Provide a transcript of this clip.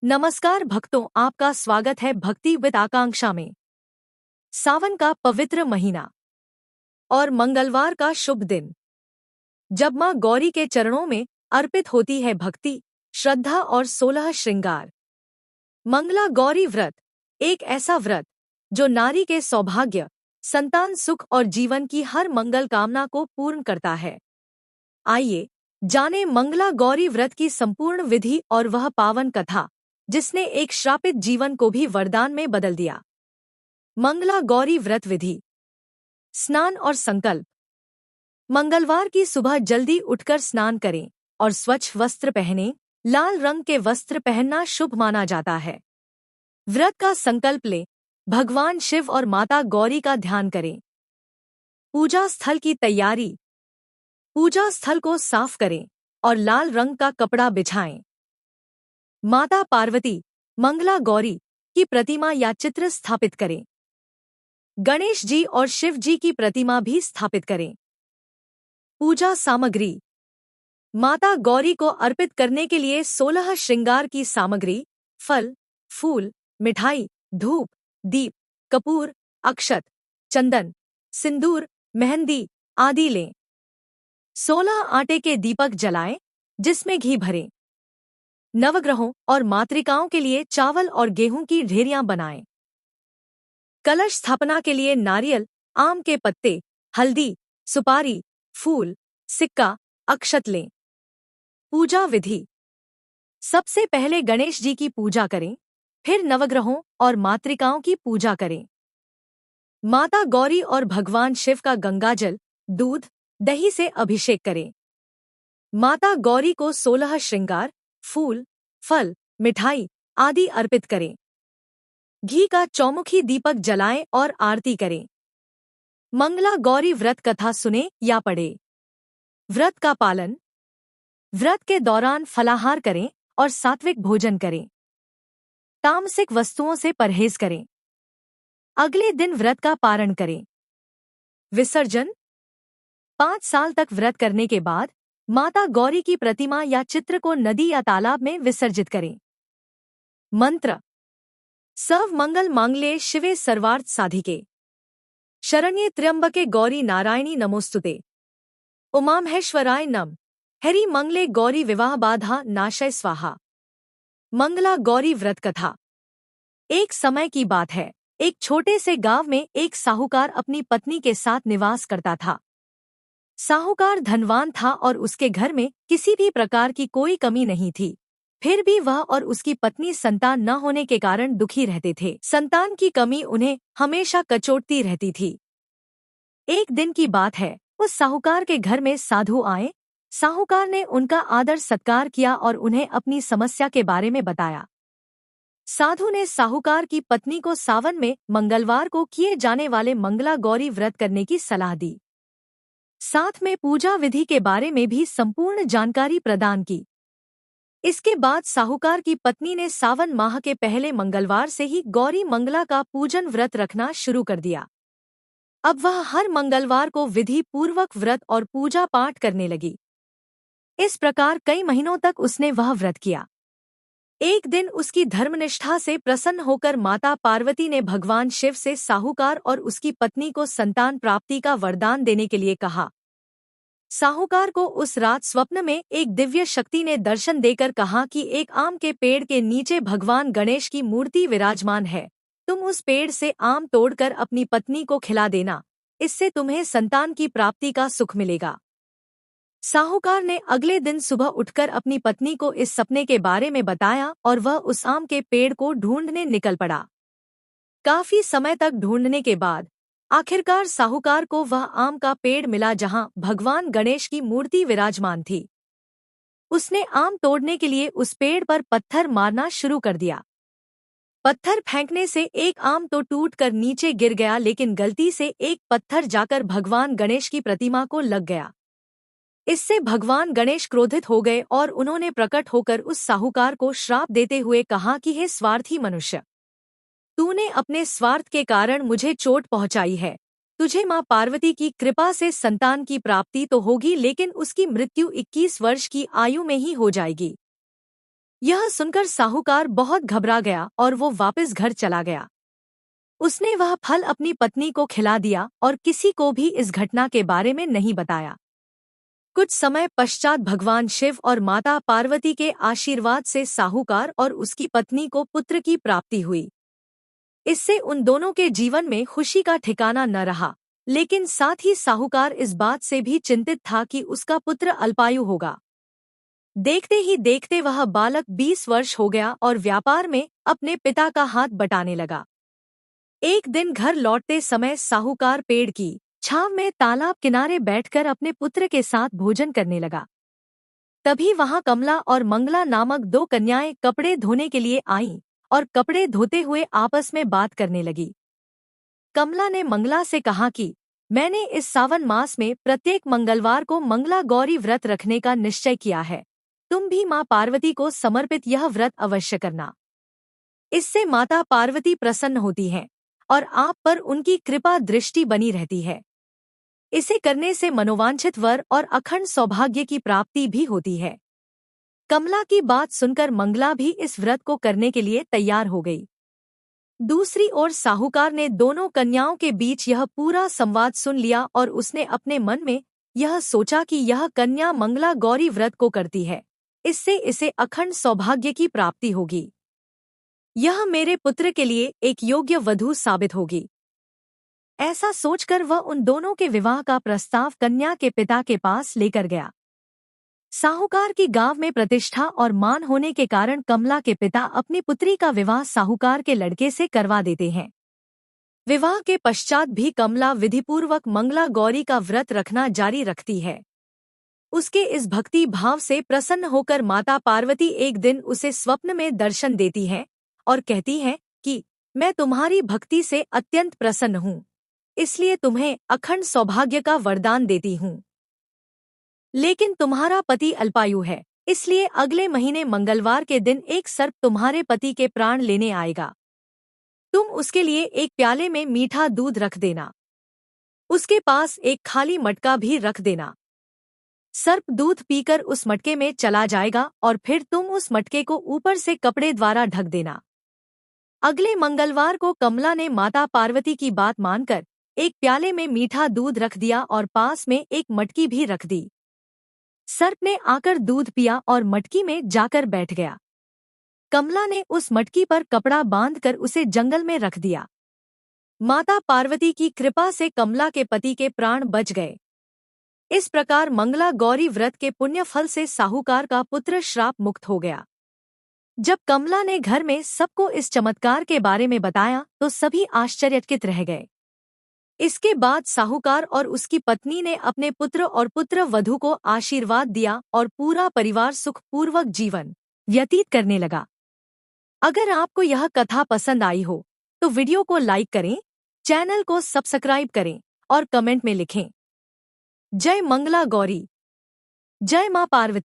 नमस्कार भक्तों, आपका स्वागत है भक्ति विद आकांक्षा में। सावन का पवित्र महीना और मंगलवार का शुभ दिन, जब मां गौरी के चरणों में अर्पित होती है भक्ति, श्रद्धा और 16 श्रृंगार। मंगला गौरी व्रत एक ऐसा व्रत जो नारी के सौभाग्य, संतान सुख और जीवन की हर मंगल कामना को पूर्ण करता है। आइए जानें मंगला गौरी व्रत की संपूर्ण विधि और वह पावन कथा जिसने एक श्रापित जीवन को भी वरदान में बदल दिया। मंगला गौरी व्रत विधि। स्नान और संकल्प। मंगलवार की सुबह जल्दी उठकर स्नान करें और स्वच्छ वस्त्र पहनें। लाल रंग के वस्त्र पहनना शुभ माना जाता है। व्रत का संकल्प लें। भगवान शिव और माता गौरी का ध्यान करें। पूजा स्थल की तैयारी। पूजा स्थल को साफ करें और लाल रंग का कपड़ा बिछाएं। माता पार्वती, मंगला गौरी की प्रतिमा या चित्र स्थापित करें। गणेश जी और शिव जी की प्रतिमा भी स्थापित करें। पूजा सामग्री। माता गौरी को अर्पित करने के लिए 16 श्रृंगार की सामग्री, फल, फूल, मिठाई, धूप, दीप, कपूर, अक्षत, चंदन, सिंदूर, मेहंदी आदि लें। 16 आटे के दीपक जलाएं जिसमें घी भरें। नवग्रहों और मातृकाओं के लिए चावल और गेहूं की ढेरियां बनाएं। कलश स्थापना के लिए नारियल, आम के पत्ते, हल्दी, सुपारी, फूल, सिक्का, अक्षत लें। पूजा विधि। सबसे पहले गणेश जी की पूजा करें, फिर नवग्रहों और मातृकाओं की पूजा करें। माता गौरी और भगवान शिव का गंगाजल, दूध, दही से अभिषेक करें। माता गौरी को 16 श्रृंगार, फूल, फल, मिठाई आदि अर्पित करें। घी का चौमुखी दीपक जलाएं और आरती करें। मंगला गौरी व्रत कथा सुने या पढ़े। व्रत का पालन। व्रत के दौरान फलाहार करें और सात्विक भोजन करें। तामसिक वस्तुओं से परहेज करें। अगले दिन व्रत का पारण करें। विसर्जन। 5 साल तक व्रत करने के बाद माता गौरी की प्रतिमा या चित्र को नदी या तालाब में विसर्जित करें। मंत्र। सर्व मंगल मांगल्ये शिवे सर्वार्थ साधिके, शरण्ये त्र्यंबके गौरी नारायणी नमोस्तुते, उमामहेश्वराय नम। हरि मंगले गौरी विवाह बाधा नाशय स्वाहा। मंगला गौरी व्रत कथा। एक समय की बात है, एक छोटे से गांव में एक साहूकार अपनी पत्नी के साथ निवास करता था। साहूकार धनवान था और उसके घर में किसी भी प्रकार की कोई कमी नहीं थी। फिर भी वह और उसकी पत्नी संतान न होने के कारण दुखी रहते थे। संतान की कमी उन्हें हमेशा कचोटती रहती थी। एक दिन की बात है, उस साहूकार के घर में साधु आए। साहूकार ने उनका आदर सत्कार किया और उन्हें अपनी समस्या के बारे में बताया। साधु ने साहूकार की पत्नी को सावन में मंगलवार को किए जाने वाले मंगला गौरी व्रत करने की सलाह दी। साथ में पूजा विधि के बारे में भी संपूर्ण जानकारी प्रदान की। इसके बाद साहूकार की पत्नी ने सावन माह के पहले मंगलवार से ही गौरी मंगला का पूजन व्रत रखना शुरू कर दिया। अब वह हर मंगलवार को विधि पूर्वक व्रत और पूजा पाठ करने लगी। इस प्रकार कई महीनों तक उसने वह व्रत किया। एक दिन उसकी धर्मनिष्ठा से प्रसन्न होकर माता पार्वती ने भगवान शिव से साहूकार और उसकी पत्नी को संतान प्राप्ति का वरदान देने के लिए कहा। साहूकार को उस रात स्वप्न में एक दिव्य शक्ति ने दर्शन देकर कहा कि एक आम के पेड़ के नीचे भगवान गणेश की मूर्ति विराजमान है। तुम उस पेड़ से आम तोड़कर अपनी पत्नी को खिला देना, इससे तुम्हें संतान की प्राप्ति का सुख मिलेगा। साहूकार ने अगले दिन सुबह उठकर अपनी पत्नी को इस सपने के बारे में बताया और वह उस आम के पेड़ को ढूंढने निकल पड़ा। काफी समय तक ढूंढने के बाद आखिरकार साहूकार को वह आम का पेड़ मिला जहां भगवान गणेश की मूर्ति विराजमान थी। उसने आम तोड़ने के लिए उस पेड़ पर पत्थर मारना शुरू कर दिया। पत्थर फेंकने से एक आम तो टूटकर नीचे गिर गया, लेकिन गलती से एक पत्थर जाकर भगवान गणेश की प्रतिमा को लग गया। इससे भगवान गणेश क्रोधित हो गए और उन्होंने प्रकट होकर उस साहूकार को श्राप देते हुए कहा कि हे स्वार्थी मनुष्य, तूने अपने स्वार्थ के कारण मुझे चोट पहुंचाई है। तुझे मां पार्वती की कृपा से संतान की प्राप्ति तो होगी, लेकिन उसकी मृत्यु 21 वर्ष की आयु में ही हो जाएगी। यह सुनकर साहूकार बहुत घबरा गया और वो वापस घर चला गया। उसने वह फल अपनी पत्नी को खिला दिया और किसी को भी इस घटना के बारे में नहीं बताया। कुछ समय पश्चात भगवान शिव और माता पार्वती के आशीर्वाद से साहूकार और उसकी पत्नी को पुत्र की प्राप्ति हुई। इससे उन दोनों के जीवन में खुशी का ठिकाना न रहा, लेकिन साथ ही साहूकार इस बात से भी चिंतित था कि उसका पुत्र अल्पायु होगा। देखते ही देखते वह बालक 20 वर्ष हो गया और व्यापार में अपने पिता का हाथ बटाने लगा। एक दिन घर लौटते समय साहूकार पेड़ की छांव में तालाब किनारे बैठकर अपने पुत्र के साथ भोजन करने लगा। तभी वहां कमला और मंगला नामक 2 कन्याएं कपड़े धोने के लिए आईं और कपड़े धोते हुए आपस में बात करने लगी। कमला ने मंगला से कहा कि मैंने इस सावन मास में प्रत्येक मंगलवार को मंगला गौरी व्रत रखने का निश्चय किया है। तुम भी माँ पार्वती को समर्पित यह व्रत अवश्य करना। इससे माता पार्वती प्रसन्न होती हैं और आप पर उनकी कृपा दृष्टि बनी रहती है। इसे करने से मनोवांछित वर और अखंड सौभाग्य की प्राप्ति भी होती है। कमला की बात सुनकर मंगला भी इस व्रत को करने के लिए तैयार हो गई। दूसरी ओर साहूकार ने दोनों कन्याओं के बीच यह पूरा संवाद सुन लिया और उसने अपने मन में यह सोचा कि यह कन्या मंगला गौरी व्रत को करती है, इससे इसे अखंड सौभाग्य की प्राप्ति होगी। यह मेरे पुत्र के लिए एक योग्य वधू साबित होगी। ऐसा सोचकर वह उन दोनों के विवाह का प्रस्ताव कन्या के पिता के पास लेकर गया। साहूकार की गांव में प्रतिष्ठा और मान होने के कारण कमला के पिता अपनी पुत्री का विवाह साहूकार के लड़के से करवा देते हैं। विवाह के पश्चात भी कमला विधिपूर्वक मंगला गौरी का व्रत रखना जारी रखती है। उसके इस भक्ति भाव से प्रसन्न होकर माता पार्वती एक दिन उसे स्वप्न में दर्शन देती है और कहती है कि मैं तुम्हारी भक्ति से अत्यंत प्रसन्न हूँ, इसलिए तुम्हें अखंड सौभाग्य का वरदान देती हूँ। लेकिन तुम्हारा पति अल्पायु है, इसलिए अगले महीने मंगलवार के दिन एक सर्प तुम्हारे पति के प्राण लेने आएगा। तुम उसके लिए एक प्याले में मीठा दूध रख देना। उसके पास एक खाली मटका भी रख देना। सर्प दूध पीकर उस मटके में चला जाएगा और फिर तुम उस मटके को ऊपर से कपड़े द्वारा ढक देना। अगले मंगलवार को कमला ने माता पार्वती की बात मानकर एक प्याले में मीठा दूध रख दिया और पास में एक मटकी भी रख दी। सर्प ने आकर दूध पिया और मटकी में जाकर बैठ गया। कमला ने उस मटकी पर कपड़ा बांधकर उसे जंगल में रख दिया। माता पार्वती की कृपा से कमला के पति के प्राण बच गए। इस प्रकार मंगला गौरी व्रत के पुण्य फल से साहूकार का पुत्र श्राप मुक्त हो गया। जब कमला ने घर में सबको इस चमत्कार के बारे में बताया तो सभी आश्चर्यचकित रह गए। इसके बाद साहूकार और उसकी पत्नी ने अपने पुत्र और पुत्र वधू को आशीर्वाद दिया और पूरा परिवार सुखपूर्वक जीवन व्यतीत करने लगा। अगर आपको यह कथा पसंद आई हो तो वीडियो को लाइक करें, चैनल को सब्सक्राइब करें और कमेंट में लिखें। जय मंगला गौरी, जय मां पार्वती।